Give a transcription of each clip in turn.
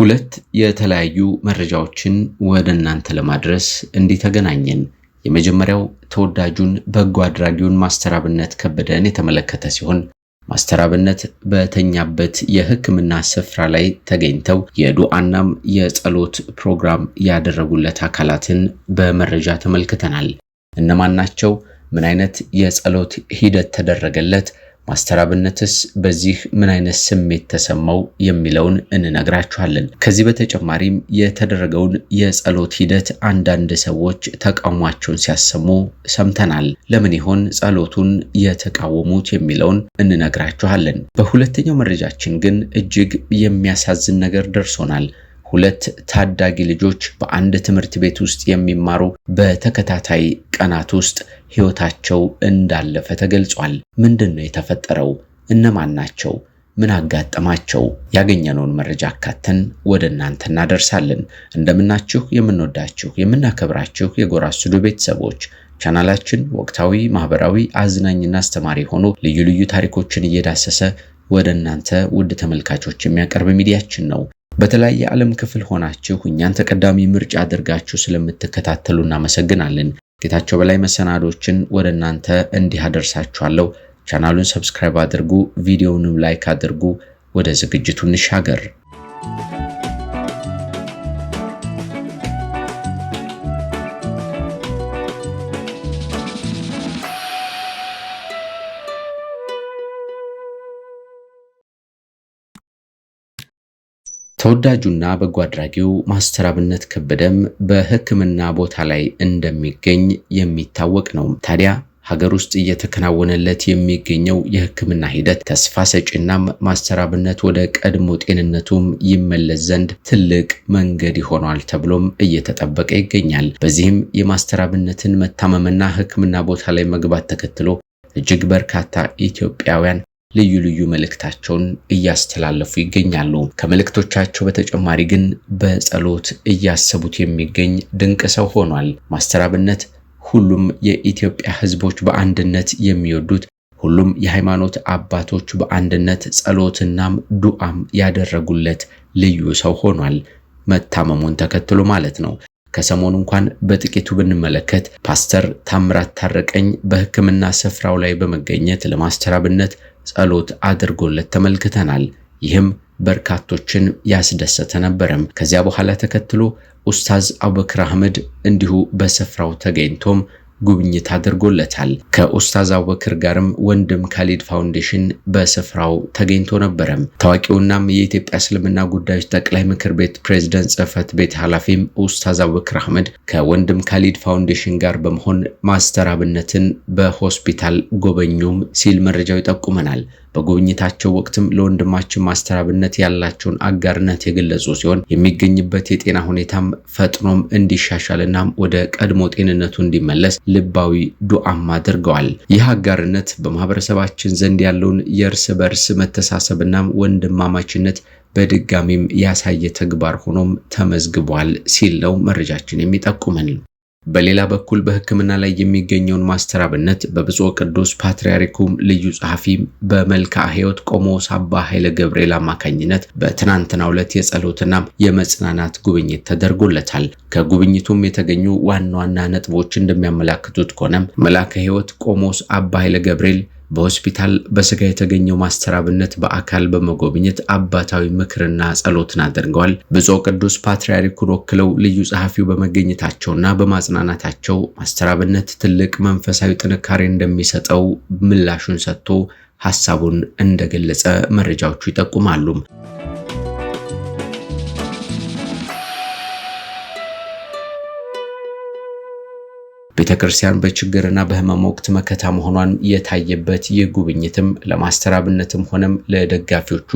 ሁለት የተለያዩ መረጃዎችን ወደ እናንተ ለማድረስ እንዲተገናኘን። የመጀመሪያው ተወዳጁን በጎ አድራጊውን ማስተር አብነት ከበደን የተመለከተ ሲሆን ማስተር አብነት በተኛበት የሕክምና ስፍራ ላይ ተገኝተው የዱዓናም የጸሎት ፕሮግራም ያደረጉለት አካላትን በመረጃ ተመልክተናል። እነማን ናቸው? ምን አይነት የጸሎት ሂደት ተደረገለት? ማስተር አብነትስ በዚህ ምን አይነት ስሜት ተሰማው የሚለውን እንነግራችኋለን። ከዚህ በተጨማሪም የተደረገውን የጸሎት ሂደት አንዳንድ ሰዎች ተቃውሟቸውን ሲያሰሙ ሰምተናል። ለምን ይሆን ጸሎቱን የተቃወሙት የሚለውን እንነግራችኋለን። በሁለተኛው መረጃችን ግን እጅግ የሚያሳዝን ነገር ደርሶናል። ሁለት ታዳጊ ልጆች በአንድ ትምህርት ቤት ውስጥ የሚማሩ በተከታታይ ቀናት ውስጥ ሕይወታቸው እንዳለፈ ተገልጿል። ምንድነው የተፈጠረው? እነማን ናቸው? ምን አጋጠማቸው? ያገኘነውን መረጃ አካተን ወደ እናንተ እናደርሳለን። እንደምናችሁ የምንወዳችሁ የምናከብራችሁ የጎራ ስቱዲዮ ቤተሰቦች ቻናላችን ወቅታዊ፣ ማህበራዊ፣ አዝናኝና አስተማሪ ሆኖ ልዩ ልዩ ታሪኮችን እየዳሰሰ ወደ እናንተ ውድ ተመልካቾች የሚያቀርብ ሚዲያችን ነው። በተለያየ ዓለም ክፍል ሆናችሁ እኛን ተቀዳሚ ምርጫ አድርጋችሁ ስለምትከታተሉ እናመሰግናለን። ጌታቸው በላይ መሰናዶችን ወደ እናንተ እንዲህ አደርሳችኋለሁ። ቻናሉን ሰብስክራይብ አድርጉ፣ ቪዲዮውንም ላይክ አድርጉ። ወደ ዝግጅቱ እንሻገር። ተወዳጁና በጎ አድራጊው ማስተር አብነት ከበደም በሕክምና ቦታ ላይ እንደሚገኝ የሚታወቅ ነው። ታዲያ ሀገር ውስጥ እየተከናወነለት የሚገኘው የሕክምና ሂደት ተስፋ ሰጪና ማስተር አብነት ወደ ቀድሞ ጤንነቱም ይመለስ ዘንድ ትልቅ መንገድ ይሆናል ተብሎም እየተጠበቀ ይገኛል። በዚህም የማስተር አብነትን መታመምና ሕክምና ቦታ ላይ መግባት ተከትሎ እጅግ በርካታ ኢትዮጵያውያን ልዩ ልዩ መልእክታቸውን እያስተላለፉ ይገኛሉ። ከመልእክቶቻቸው በተጨማሪ ግን በጸሎት እያሰቡት የሚገኝ ድንቅ ሰው ሆኗል። ማስተር አብነት ሁሉም የኢትዮጵያ ሕዝቦች በአንድነት የሚወዱት፣ ሁሉም የሃይማኖት አባቶች በአንድነት ጸሎትናም ዱዓም ያደረጉለት ልዩ ሰው ሆኗል። መታመሙን ተከትሎ ማለት ነው። ከሰሞኑ እንኳን በጥቂቱ ብንመለከት ፓስተር ታምራት ታረቀኝ በሕክምና ስፍራው ላይ በመገኘት ለማስተር አብነት ጸሎት አድርጎለት ተመልክተናል። ይህም በርካቶችን ያስደሰተ ነበረም። ከዚያ በኋላ ተከትሎ ኡስታዝ አቡበክር አህመድ እንዲሁ በስፍራው ተገኝቶም ጉብኝት አድርጎለታል። ከኡስታዝ አቡበክር ጋርም ወንድም ካሊድ ፋውንዴሽን በስፍራው ተገኝቶ ነበረም። ታዋቂውናም የኢትዮጵያ እስልምና ጉዳዮች ጠቅላይ ምክር ቤት ፕሬዝዳንት ጽሕፈት ቤት ኃላፊም ኡስታዝ አቡበክር አህመድ ከወንድም ካሊድ ፋውንዴሽን ጋር በመሆን ማስተር አብነትን በሆስፒታል ጎበኙም ሲል መረጃው ይጠቁመናል። በጉብኝታቸው ወቅትም ለወንድማችን ማስተር አብነት ያላቸውን አጋርነት የገለጹ ሲሆን የሚገኝበት የጤና ሁኔታም ፈጥኖም እንዲሻሻልና ወደ ቀድሞ ጤንነቱ እንዲመለስ ልባዊ ዱዓም አድርገዋል። ይህ አጋርነት በማህበረሰባችን ዘንድ ያለውን የእርስ በርስ መተሳሰብና ወንድማማችነት በድጋሚም ያሳየ ተግባር ሆኖም ተመዝግቧል ሲል ነው መረጃችን የሚጠቁመን። በሌላ በኩል በሕክምና ላይ የሚገኘውን ማስተር አብነት በብፁዕ ቅዱስ ፓትርያርኩም ልዩ ጸሐፊ በመልክዓ ሕይወት ቆሞስ አባ ኃይለ ገብርኤል አማካኝነት በትናንትናው ዕለት የጸሎትና የመጽናናት ጉብኝት ተደርጎለታል። ከጉብኝቱም የተገኙ ዋና ዋና ነጥቦች እንደሚያመላክቱት ከሆነ መልአከ ሕይወት ቆሞስ አባ ኃይለ ገብርኤል በሆስፒታል በስጋ የተገኘው ማስተር አብነት በአካል በመጎብኘት አባታዊ ምክርና ጸሎትን አድርገዋል። ብፁዕ ቅዱስ ፓትርያርኩን ወክለው ልዩ ጸሐፊው በመገኘታቸውና በማጽናናታቸው ማስተር አብነት ትልቅ መንፈሳዊ ጥንካሬ እንደሚሰጠው ምላሹን ሰጥቶ ሐሳቡን እንደገለጸ መረጃዎቹ ይጠቁማሉ። ቤተክርስቲያን በችግርና በህመም ወቅት መከታ መሆኗን የታየበት ይህ ጉብኝትም ለማስተር አብነትም ሆነም ለደጋፊዎቹ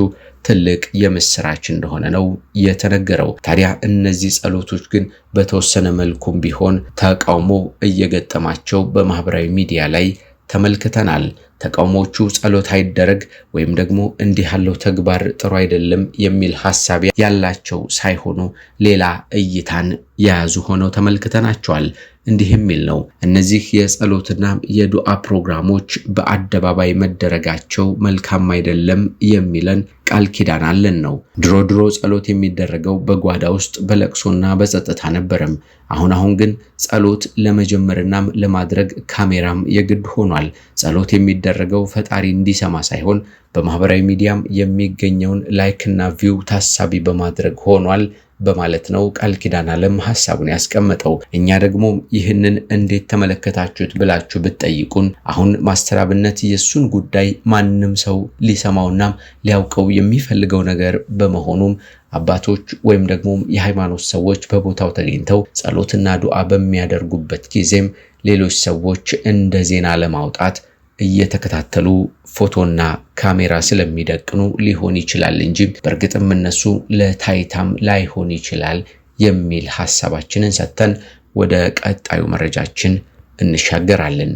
ትልቅ የምስራች እንደሆነ ነው የተነገረው። ታዲያ እነዚህ ጸሎቶች ግን በተወሰነ መልኩም ቢሆን ተቃውሞ እየገጠማቸው በማህበራዊ ሚዲያ ላይ ተመልክተናል። ተቃውሞቹ ጸሎት አይደረግ ወይም ደግሞ እንዲህ ያለው ተግባር ጥሩ አይደለም የሚል ሐሳብ ያላቸው ሳይሆኑ ሌላ እይታን የያዙ ሆነው ተመልክተናቸዋል። እንዲህ የሚል ነው። እነዚህ የጸሎትና የዱዓ ፕሮግራሞች በአደባባይ መደረጋቸው መልካም አይደለም የሚለን ቃል ኪዳን አለን ነው። ድሮ ጸሎት የሚደረገው በጓዳ ውስጥ በለቅሶና በጸጥታ ነበረም። አሁን ግን ጸሎት ለመጀመርናም ለማድረግ ካሜራም የግድ ሆኗል። ጸሎት የሚደረገው ፈጣሪ እንዲሰማ ሳይሆን በማህበራዊ ሚዲያም የሚገኘውን ላይክና ቪው ታሳቢ በማድረግ ሆኗል በማለት ነው ቃል ኪዳን ዓለም ሐሳቡን ያስቀመጠው። እኛ ደግሞ ይህንን እንዴት ተመለከታችሁት ብላችሁ ብትጠይቁን አሁን ማስተር አብነት የሱን ጉዳይ ማንም ሰው ሊሰማውና ሊያውቀው የሚፈልገው ነገር በመሆኑም አባቶች ወይም ደግሞ የሃይማኖት ሰዎች በቦታው ተገኝተው ጸሎትና ዱዓ በሚያደርጉበት ጊዜም ሌሎች ሰዎች እንደ ዜና ለማውጣት እየተከታተሉ ፎቶና ካሜራ ስለሚደቅኑ ሊሆን ይችላል እንጂ በእርግጥም እነሱ ለታይታም ላይሆን ይችላል የሚል ሐሳባችንን ሰጥተን ወደ ቀጣዩ መረጃችን እንሻገራለን።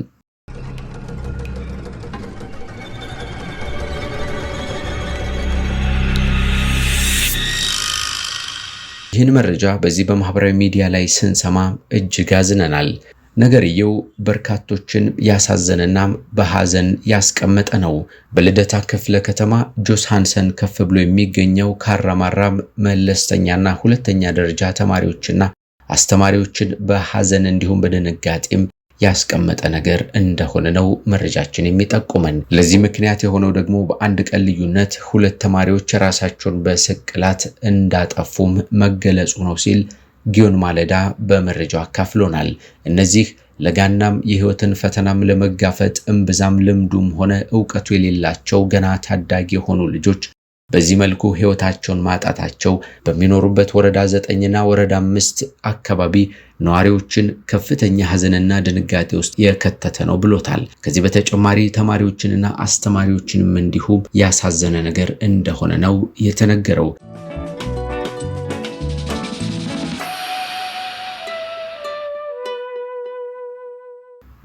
ይህን መረጃ በዚህ በማህበራዊ ሚዲያ ላይ ስንሰማ እጅግ አዝነናል። ነገርየው በርካቶችን ያሳዘነና በሐዘን ያስቀመጠ ነው። በልደታ ክፍለ ከተማ ጆስ ሃንሰን ከፍ ብሎ የሚገኘው ካራማራ መለስተኛና ሁለተኛ ደረጃ ተማሪዎችና አስተማሪዎችን በሐዘን እንዲሁም በድንጋጤም ያስቀመጠ ነገር እንደሆነ ነው መረጃችን የሚጠቁመን። ለዚህ ምክንያት የሆነው ደግሞ በአንድ ቀን ልዩነት ሁለት ተማሪዎች ራሳቸውን በስቅላት እንዳጠፉም መገለጹ ነው ሲል ጊዮን ማለዳ በመረጃው አካፍሎናል። እነዚህ ለጋናም የህይወትን ፈተናም ለመጋፈጥ እምብዛም ልምዱም ሆነ ዕውቀቱ የሌላቸው ገና ታዳጊ የሆኑ ልጆች በዚህ መልኩ ህይወታቸውን ማጣታቸው በሚኖሩበት ወረዳ 9ና ወረዳ 5 አካባቢ ነዋሪዎችን ከፍተኛ ሐዘንና ድንጋጤ ውስጥ የከተተ ነው ብሎታል። ከዚህ በተጨማሪ ተማሪዎችንና አስተማሪዎችንም እንዲሁ ያሳዘነ ነገር እንደሆነ ነው የተነገረው።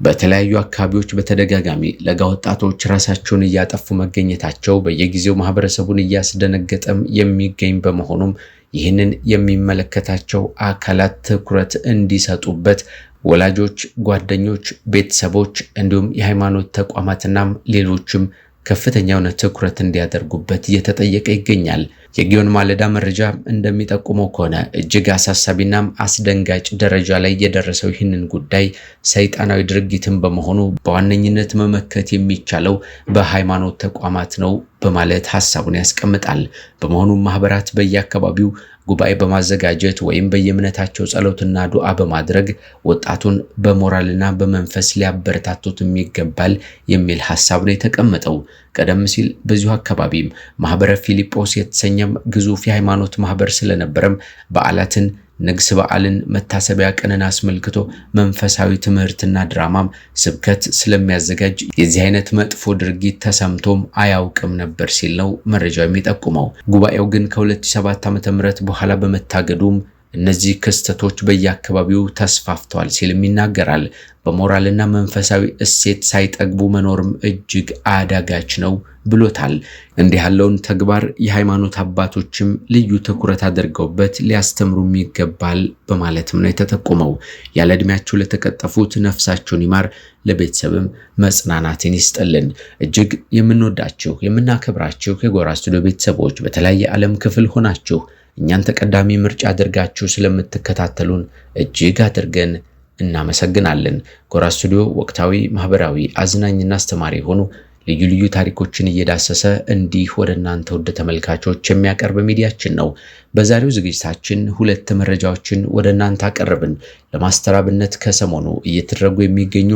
በተለያዩ አካባቢዎች በተደጋጋሚ ለጋ ወጣቶች ራሳቸውን እያጠፉ መገኘታቸው በየጊዜው ማህበረሰቡን እያስደነገጠም የሚገኝ በመሆኑም ይህንን የሚመለከታቸው አካላት ትኩረት እንዲሰጡበት ወላጆች፣ ጓደኞች፣ ቤተሰቦች እንዲሁም የሃይማኖት ተቋማትና ሌሎችም ከፍተኛ የሆነ ትኩረት እንዲያደርጉበት እየተጠየቀ ይገኛል። የጊዮን ማለዳ መረጃ እንደሚጠቁመው ከሆነ እጅግ አሳሳቢና አስደንጋጭ ደረጃ ላይ የደረሰው ይህንን ጉዳይ ሰይጣናዊ ድርጊትን በመሆኑ በዋነኝነት መመከት የሚቻለው በሃይማኖት ተቋማት ነው በማለት ሐሳቡን ያስቀምጣል። በመሆኑም ማህበራት በየአካባቢው ጉባኤ በማዘጋጀት ወይም በየእምነታቸው ጸሎትና ዱዓ በማድረግ ወጣቱን በሞራልና በመንፈስ ሊያበረታቱት ይገባል የሚል ሐሳብ ነው የተቀመጠው። ቀደም ሲል በዚሁ አካባቢም ማህበረ ፊልጶስ የተሰኘም ግዙፍ የሃይማኖት ማህበር ስለነበረም በዓላትን፣ ንግስ በዓልን፣ መታሰቢያ ቀንን አስመልክቶ መንፈሳዊ ትምህርትና ድራማም ስብከት ስለሚያዘጋጅ የዚህ አይነት መጥፎ ድርጊት ተሰምቶም አያውቅም ነበር ሲል ነው መረጃው የሚጠቁመው። ጉባኤው ግን ከ2007 ዓ.ም በኋላ በመታገዱም እነዚህ ክስተቶች በየአካባቢው ተስፋፍተዋል ሲልም ይናገራል። በሞራልና መንፈሳዊ እሴት ሳይጠግቡ መኖርም እጅግ አዳጋች ነው ብሎታል። እንዲህ ያለውን ተግባር የሃይማኖት አባቶችም ልዩ ትኩረት አድርገውበት ሊያስተምሩም ይገባል በማለትም ነው የተጠቆመው። ያለ ዕድሜያቸው ለተቀጠፉት ነፍሳቸውን ይማር፣ ለቤተሰብም መጽናናትን ይስጥልን። እጅግ የምንወዳችሁ የምናከብራችሁ የጎራ ስቱዲዮ ቤተሰቦች በተለያየ ዓለም ክፍል ሆናችሁ እኛን ተቀዳሚ ምርጫ አድርጋችሁ ስለምትከታተሉን እጅግ አድርገን እናመሰግናለን። ጎራ ስቱዲዮ ወቅታዊ፣ ማህበራዊ፣ አዝናኝና አስተማሪ የሆኑ ልዩ ልዩ ታሪኮችን እየዳሰሰ እንዲህ ወደ እናንተ ወደ ተመልካቾች የሚያቀርብ ሚዲያችን ነው። በዛሬው ዝግጅታችን ሁለት መረጃዎችን ወደ እናንተ አቀርብን። ለማስተር አብነት ከሰሞኑ እየተደረጉ የሚገኙ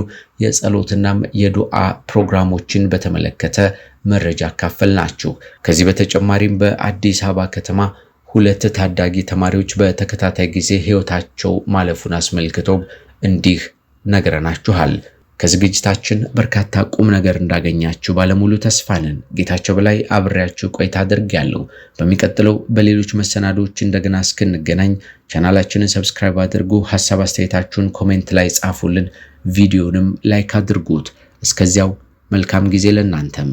የጸሎትና የዱዓ ፕሮግራሞችን በተመለከተ መረጃ አካፈልናችሁ። ከዚህ በተጨማሪም በአዲስ አበባ ከተማ ሁለት ታዳጊ ተማሪዎች በተከታታይ ጊዜ ህይወታቸው ማለፉን አስመልክቶ እንዲህ ነገረናችኋል። ከዝግጅታችን በርካታ ቁም ነገር እንዳገኛችሁ ባለሙሉ ተስፋ ነን። ጌታቸው በላይ አብሬያችሁ ቆይታ አድርጌያለሁ። በሚቀጥለው በሌሎች መሰናዶች እንደገና እስክንገናኝ ቻናላችንን ሰብስክራይብ አድርጉ። ሐሳብ አስተያየታችሁን ኮሜንት ላይ ጻፉልን። ቪዲዮንም ላይክ አድርጉት። እስከዚያው መልካም ጊዜ ለእናንተም።